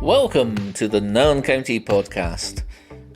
Welcome to the Nairn County podcast,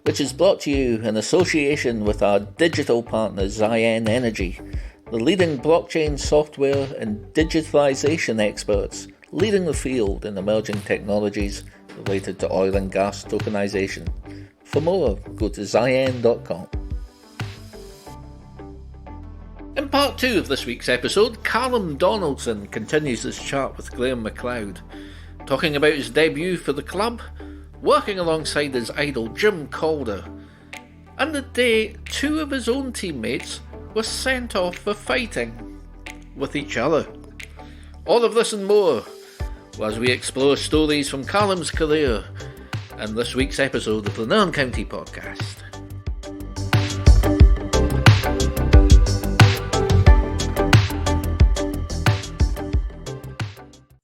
which is brought to you in association with our digital partner Ziyen Energy, the leading blockchain software and digitalisation experts leading the field in emerging technologies related to oil and gas tokenisation. For more, go to ziyen.com. In part 2 of this week's episode, Callum Donaldson continues his chat with Graham McLeod, talking about his debut for the club, working alongside his idol Jim Calder, and the day two of his own teammates were sent off for fighting with each other. All of this and more as we explore stories from Callum's career in this week's episode of the Nairn County podcast.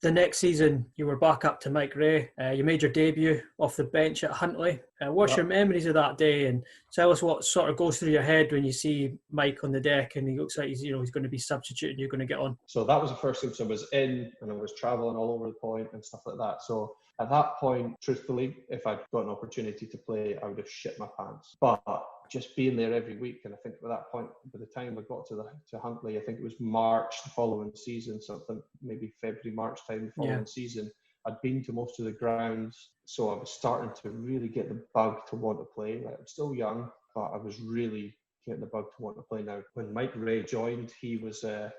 The next season, you were back up to Mike Ray. You made your debut off the bench at Huntly. What's your memories of that day? And tell us what sort of goes through your head when you see Mike on the deck and he looks like he's going to be substituting. You're going to get on. So that was the first thing. So I was in and I was travelling all over the point and stuff like that. So at that point, truthfully, if I'd got an opportunity to play, I would have shit my pants. But just being there every week, and I think at that point, by the time I got to Huntly, I think it was March the following season, something maybe February, March time the following season, I'd been to most of the grounds, so I was starting to really get the bug to want to play. Like, I'm still young, but I was really getting the bug to want to play now. When Mike Ray joined, he was a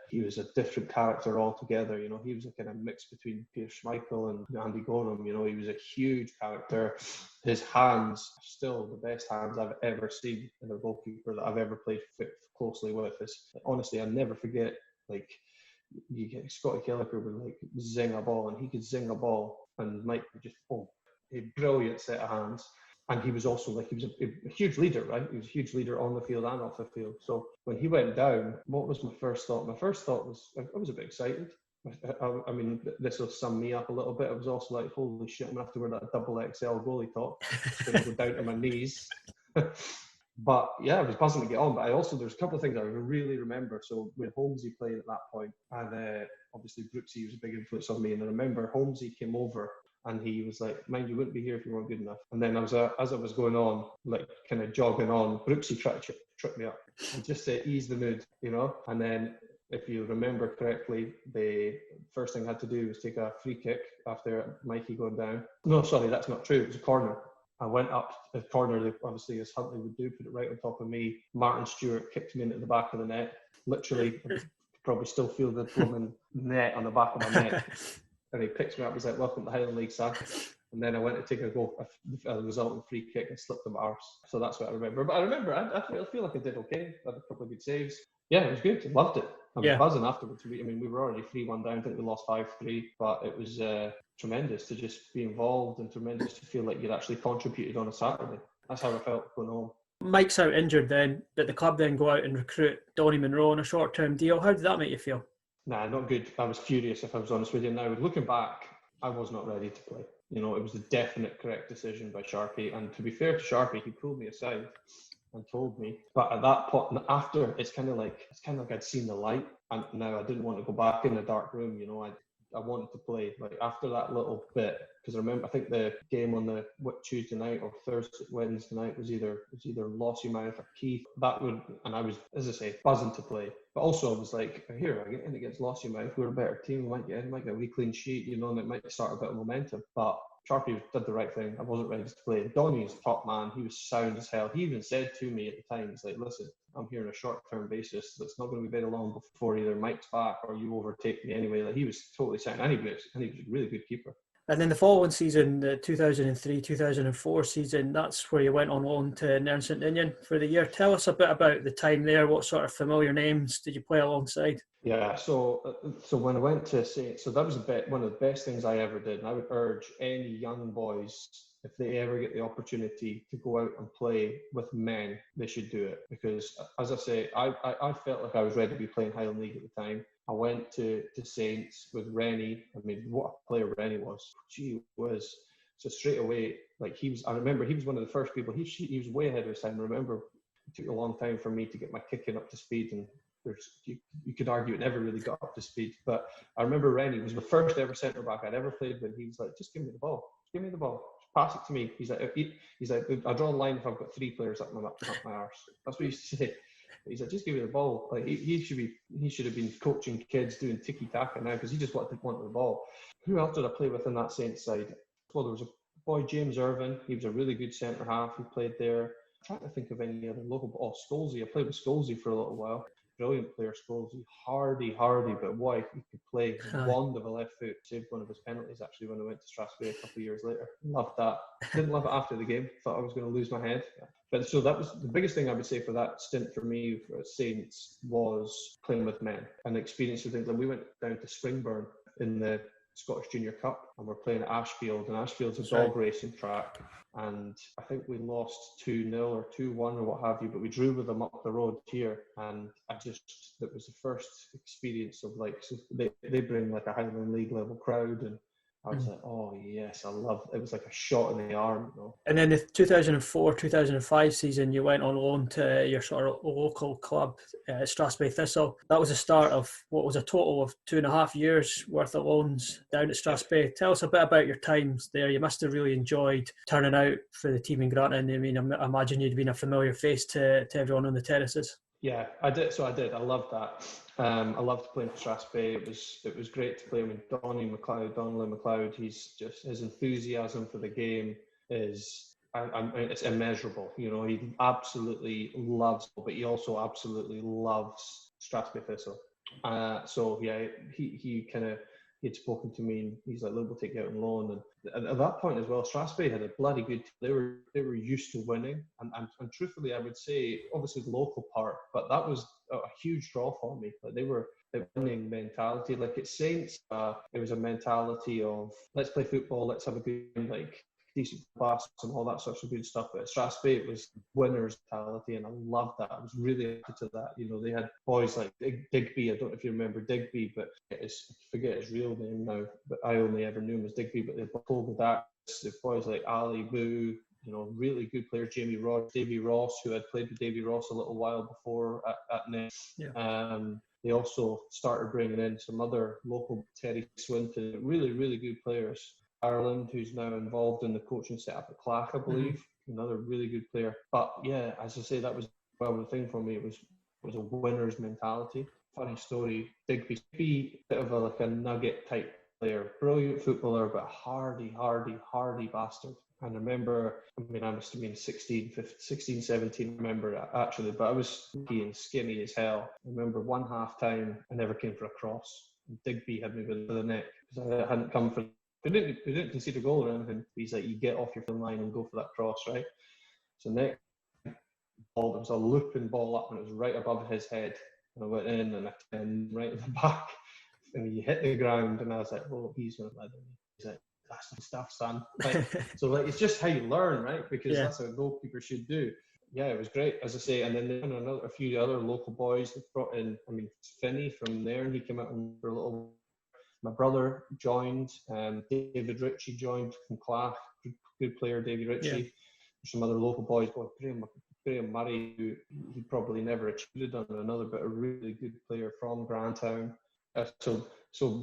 different character altogether. You know, he was a kind of mix between Peter Schmeichel and Andy Gorham. You know, he was a huge character. His hands are still the best hands I've ever seen in a goalkeeper that I've ever played closely with. Honestly, I'll never forget, like, you get Scotty Kelleher would like zing a ball, and he could zing a ball, and Mike would just a brilliant set of hands. And he was also like, he was a huge leader, right? He was a huge leader on the field and off the field. So when he went down, what was my first thought? My first thought was, I was a bit excited. I mean, this will sum me up a little bit. I was also like, holy shit, I'm going to have to wear that double XL goalie top. It's going to go down to my knees. But yeah, I was buzzing to get on. But there's a couple of things I really remember. So with Holmesy playing at that point, and obviously Brooksy was a big influence on me. And I remember Holmesy came over, and he was like, mind you wouldn't be here if you weren't good enough. And then as I was going on, like kind of jogging on, Brooksy tried to trip me up and just to ease the mood, you know. And then if you remember correctly, the first thing I had to do was take a free kick after Mikey going down. No, sorry, that's not true. It was a corner. I went up the corner, obviously as Huntley would do, put it right on top of me. Martin Stewart kicked me into the back of the net. Literally, I probably still feel the blooming net on the back of my neck. And he picks me up, he's like, welcome to Highland League, sir. And then I went to take a resulting free kick and slipped the arse. So that's what I remember. But I remember, I feel like I did okay. I had a couple of good saves. Yeah, it was good. I loved it. I was buzzing afterwards. I mean, we were already 3-1 down. I think we lost 5-3. But it was tremendous to just be involved and tremendous to feel like you'd actually contributed on a Saturday. That's how I felt going home. Mike's out injured then, but the club then go out and recruit Donny Munro on a short-term deal. How did that make you feel? Nah, not good. I was furious, if I was honest with you. Now, looking back, I was not ready to play. You know, it was the definite correct decision by Sharpie. And to be fair to Sharpie, he pulled me aside and told me. But at that point, after, it's kind of like I'd seen the light. And now I didn't want to go back in the dark room. You know, I wanted to play. Like after that little bit, because I think the game on the Tuesday night or Wednesday night was either Lossiemouth or Keith. And I was, as I say, buzzing to play. But also I was like, here, I get in against Lossiemouth, we're a better team, we might get a wee clean sheet, you know, and it might start a bit of momentum. But Sharpie did the right thing. I wasn't ready to play. Donny's top man. He was sound as hell. He even said to me at the time, he's like, listen, I'm here on a short-term basis. It's not going to be very long before either Mike's back or you overtake me anyway. Like, he was totally sound. And he was a really good keeper. And then the following season, the 2003-2004 season, that's where you went on loan to Nairn St Ninian for the year. Tell us a bit about the time there. What sort of familiar names did you play alongside? Yeah, so when I went to Saints, so that was one of the best things I ever did. And I would urge any young boys, if they ever get the opportunity to go out and play with men, they should do it. Because, as I say, I felt like I was ready to be playing Highland League at the time. I went to Saints with Rennie. I mean, what a player Rennie was. Gee whiz. So straight away, like I remember he was one of the first people, he was way ahead of his time. I remember it took a long time for me to get my kicking up to speed, and you could argue it never really got up to speed. But I remember Rennie was the first ever centre back I'd ever played with. He was like, just give me the ball. give me the ball. Pass it to me. He's like, I draw the line if I've got 3 players up my arse. That's what he used to say. He's like, just give me the ball. Like he should have been coaching kids doing tiki taka now because he just wanted the ball. Who else did I play with in that Saints side? Well, there was a boy, James Irvin. He was a really good centre half. He played there. I'm trying to think of any other local. Oh, Scholesy. I played with Scholesy for a little while. Brilliant player, Scholesy. Hardy, but boy, he could play. Wand of a left foot. Saved one of his penalties actually when I went to Strasbourg a couple of years later. Loved that. Didn't love it after the game. Thought I was going to lose my head. But so that was the biggest thing I would say for that stint for me at Saints was playing with men and experiencing things. And we went down to Springburn in the Scottish Junior Cup and we're playing at Ashfield, and Ashfield's a dog racing track, and I think we lost 2-0 or 2-1 or what have you, but we drew with them up the road here, and it was the first experience of like, so they bring like a Highland League level crowd, and I was like, oh yes, I love it. It was like a shot in the arm, you know. And then the 2004-2005 season, you went on loan to your sort of local club, Strasbourg Thistle. That was the start of what was a total of 2.5 years worth of loans down at Strasbourg. Tell us a bit about your times there. You must have really enjoyed turning out for the team in Granton. I mean, I imagine you'd been a familiar face to everyone on the terraces. Yeah, I did. So I did. I loved that. I loved playing for Strasbourg. It was great to play with Donnelly McLeod. He's just, his enthusiasm for the game is it's immeasurable. You know, he absolutely loves, but he also absolutely loves Strasbourg Thistle. So yeah, he'd spoken to me and he's like, look, we'll take you out on loan. And at that point as well, Strasbourg had a bloody good team. They were used to winning. And truthfully, I would say, obviously the local part, but that was a huge draw for me. Like they were a winning mentality. Like at Saints, it was a mentality of, let's play football, let's have a good, like, decent pass and all that sorts of good stuff. But at Strasbourg, it was winners mentality, and I loved that. I was really into that. You know, they had boys like Digby. I don't know if you remember Digby, but I forget his real name now. But I only ever knew him as Digby. But they pulled that. The boys like Ali Boo, you know, really good players. Davy Ross, who had played with Davy Ross a little while before at Nairn. Yeah. They also started bringing in some other local, Terry Swinton, really, really good players. Ireland, who's now involved in the coaching setup at Clach, I believe, another really good player. But yeah, as I say, that was the thing for me. It was a winner's mentality. Funny story, Digby, bit of a nugget type player, brilliant footballer, but hardy bastard. And I remember, I must have been 16, 17, I remember actually, but I was skinny as hell. I remember one half time, I never came for a cross. Digby had me with the neck because I hadn't come for. They didn't concede a goal or anything. He's like, you get off your film line and go for that cross, right? So next ball, there was a looping ball up and it was right above his head. And I went in and I turned right in the back. And he hit the ground and I was like, oh, he's going to let me. He's like, that's the stuff, son. Like, so like, it's just how you learn, right? Because that's what a goalkeeper should do. Yeah, it was great, as I say. And then a few other local boys that brought in, Finney from Nairn, he came out for a little. My brother joined, David Ritchie joined from Clach, good player, David Ritchie. Yeah. Some other local boys, Graham Murray, who he probably never achieved on another, but a really good player from Grantown. So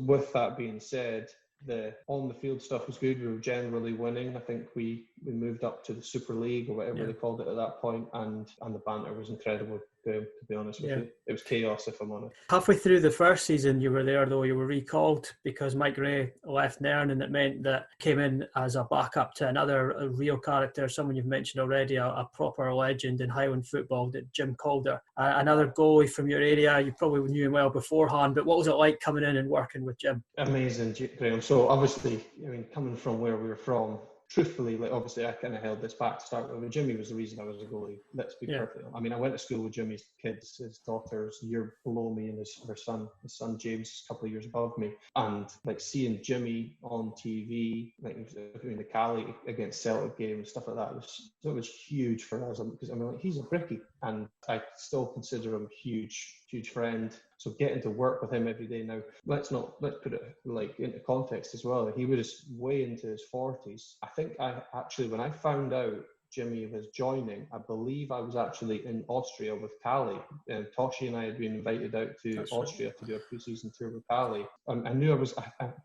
with that being said, the on the field stuff was good. We were generally winning. I think we moved up to the Super League or whatever they called it at that point, and the banter was incredible. To be honest with you, it was chaos, if I'm honest. Halfway through the first season you were there, though, you were recalled because Mike Ray left Nairn, and it meant that came in as a backup to another real character, someone you've mentioned already, a proper legend in Highland football, Jim Calder, another goalie from your area. You probably knew him well beforehand, but what was it like coming in and working with Jim? Amazing, Graham. So obviously, coming from where we were from, truthfully, like obviously I kind of held this back to start with. Jimmy was the reason I was a goalie. Let's be perfect. I went to school with Jimmy's kids. His daughter's a year below me, and his son James is a couple of years above me. And like seeing Jimmy on TV, like doing the Cali against Celtic game and stuff like that, it was huge for us because he's a brickie, and I still consider him huge friend. So getting to work with him every day now, let's put it like into context as well. He was way into his 40s. I think when I found out Jimmy was joining, I believe I was actually in Austria with Cali. And Toshi and I had been invited out to Austria to do a pre-season tour with Cali. I'm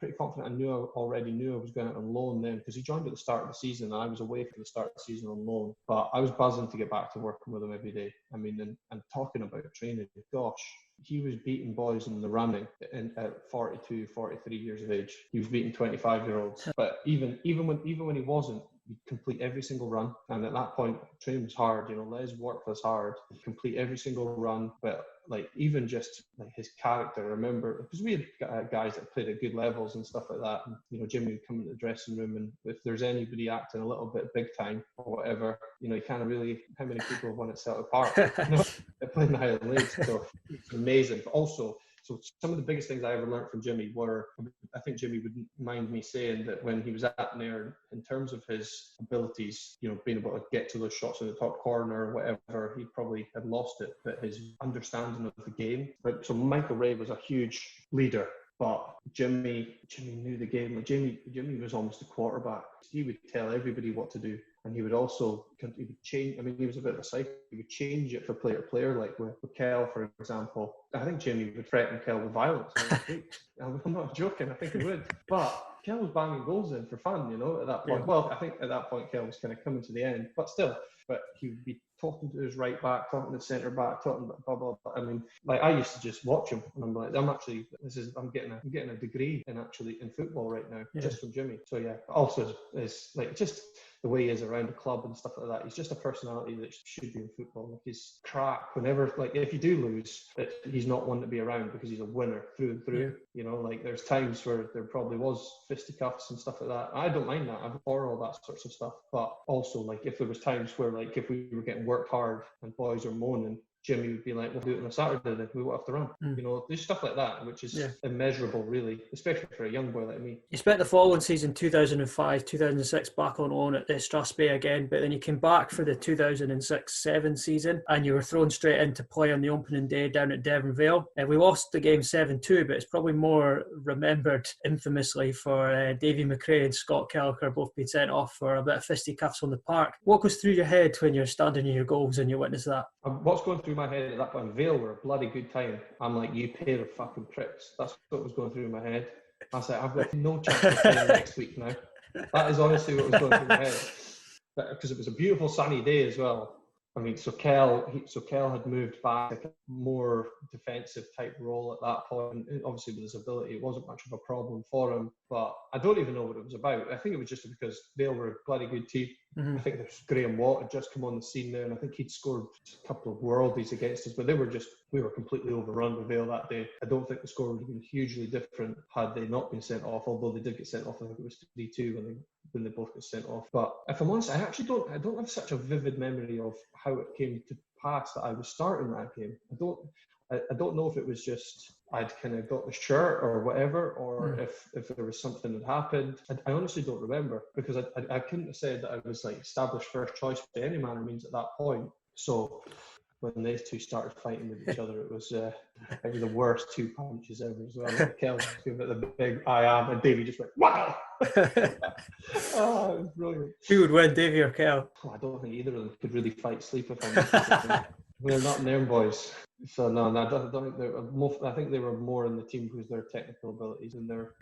pretty confident I already knew I was going out on loan then, because he joined at the start of the season and I was away for the start of the season on loan. But I was buzzing to get back to working with him every day. I mean, and talking about training, gosh, he was beating boys in the running at 42, 43 years of age. He was beating 25-year-olds. But even when he wasn't, he'd complete every single run. And at that point, training was hard. Les worked us hard, complete every single run. But even just his character, I remember, because we had guys that played at good levels and stuff like that. And, Jimmy would come into the dressing room, and if there's anybody acting a little bit big time or whatever, you can't really, how many people have won at Celtic Park? They played in the Highland League, so it's amazing. But also, so some of the biggest things I ever learned from Jimmy were, I think Jimmy would mind me saying that when he was at Nairn, in terms of his abilities, being able to get to those shots in the top corner or whatever, he probably had lost it, but his understanding of the game. But so Michael Ray was a huge leader, but Jimmy knew the game. Jimmy was almost a quarterback. He would tell everybody what to do. And he would change. I mean, he was a bit of a psycho. He would change it for player to player, like with Kel, for example. I think Jimmy would threaten Kel with violence. I'm not joking. I think he would. But Kel was banging goals in for fun, at that point. Yeah. Well, I think at that point, Kel was kind of coming to the end. But still, he would be talking to his right back, talking to the centre back, talking blah, blah, blah. I mean, I used to just watch him, and I'm like, I'm getting a degree in football right now, just from Jimmy. So yeah, also is just the way he is around the club and stuff like that. He's just a personality that should be in football. He's crack whenever, if you do lose, he's not one to be around because he's a winner through and through. Yeah. There's times where there probably was fisticuffs and stuff like that. I don't mind that. I'm for all that sorts of stuff. But also, if there was times where, if we were getting worked hard and boys are moaning, Jimmy would be like, we'll do it on a Saturday then, we won't have to run. There's stuff like that, which is immeasurable, really, especially for a young boy like me. You spent the following season, 2005, 2006, back on loan at Strasbourg again, but then you came back for the 2006-7 season, and you were thrown straight into play on the opening day down at Devon Vale. We lost the game 7-2, but it's probably more remembered infamously for Davy McRae and Scott Kelleher both being sent off for a bit of fisticuffs on the park. What goes through your head when you're standing in your goals and you witness that? What's going through my head at that point? Vale were a bloody good time. I'm like, you pair of fucking pricks. That's what was going through my head. I was like, I've got no chance of playing next week now. That is honestly what was going through my head. Because it was a beautiful sunny day as well. I mean, so Kel had moved back to a more defensive type role at that point. Obviously, with his ability, it wasn't much of a problem for him. But I don't even know what it was about. I think it was just because Vale were a bloody good team. Mm-hmm. I think there's Graham Watt had just come on the scene there, and I think he'd scored a couple of worldies against us. But we were completely overrun with Vale that day. I don't think the score would have been hugely different had they not been sent off. Although they did get sent off, I think it was 3-2 when they both got sent off. But if I'm honest, I don't have such a vivid memory of how it came to pass that I was starting that game. I don't know if it was just I'd kind of got the shirt or whatever, or if there was something that happened. I honestly don't remember, because I couldn't have said that I was established first choice by any manner of means at that point. So when these two started fighting with each other, it was the worst two punches ever as well. Kel gave it the big I am, and Davey just went, wow! Oh, it was brilliant. Who would win, Davey or Kel? I don't think either of them could really fight sleep if I'm They're not Nairn boys. So no, I don't think I think they were more in the team because their technical abilities and their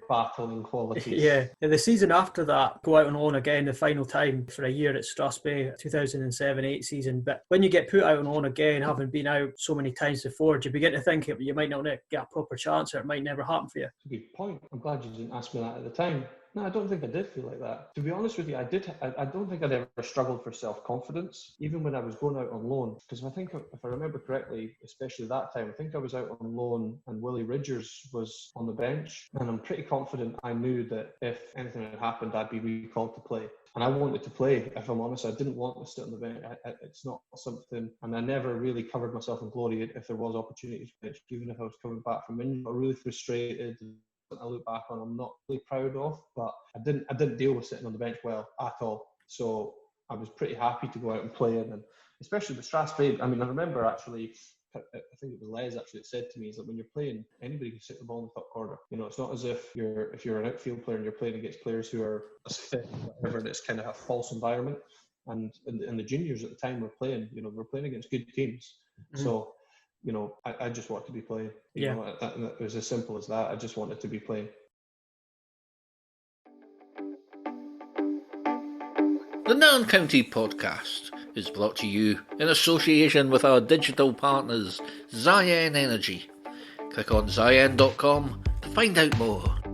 battling qualities. Yeah. And the season after that, go out on loan again the final time for a year at Strasbourg, 2007-8 season. But when you get put out on loan again, having been out so many times before, do you begin to think you might not get a proper chance, or it might never happen for you? That's a good point. I'm glad you didn't ask me that at the time. No, I don't think I did feel like that. To be honest with you, I don't think I'd ever struggled for self-confidence, even when I was going out on loan. Because I think, if I remember correctly, especially that time, I think I was out on loan and Willie Ridgers was on the bench. And I'm pretty confident I knew that if anything had happened, I'd be recalled to play. And I wanted to play, if I'm honest. I didn't want to sit on the bench. It's not something, and I never really covered myself in glory if there was opportunities to bench, even if I was coming back from injury. I was really frustrated. I look back on, I'm not really proud of, but I didn't deal with sitting on the bench well at all. So I was pretty happy to go out and play, and especially with Strasbourg. I mean, I remember actually, I think it was Les actually that said to me, is that when you're playing, anybody can sit the ball in the top corner. It's not as if you're an outfield player and you're playing against players who are as fit or whatever, and it's kind of a false environment. and the juniors at the time were playing. We're playing against good teams. So, I just want to be playing. It was as simple as that. I just wanted to be playing. The Nairn County podcast is brought to you in association with our digital partners, Ziyen Energy. Click on Ziyen.com to find out more.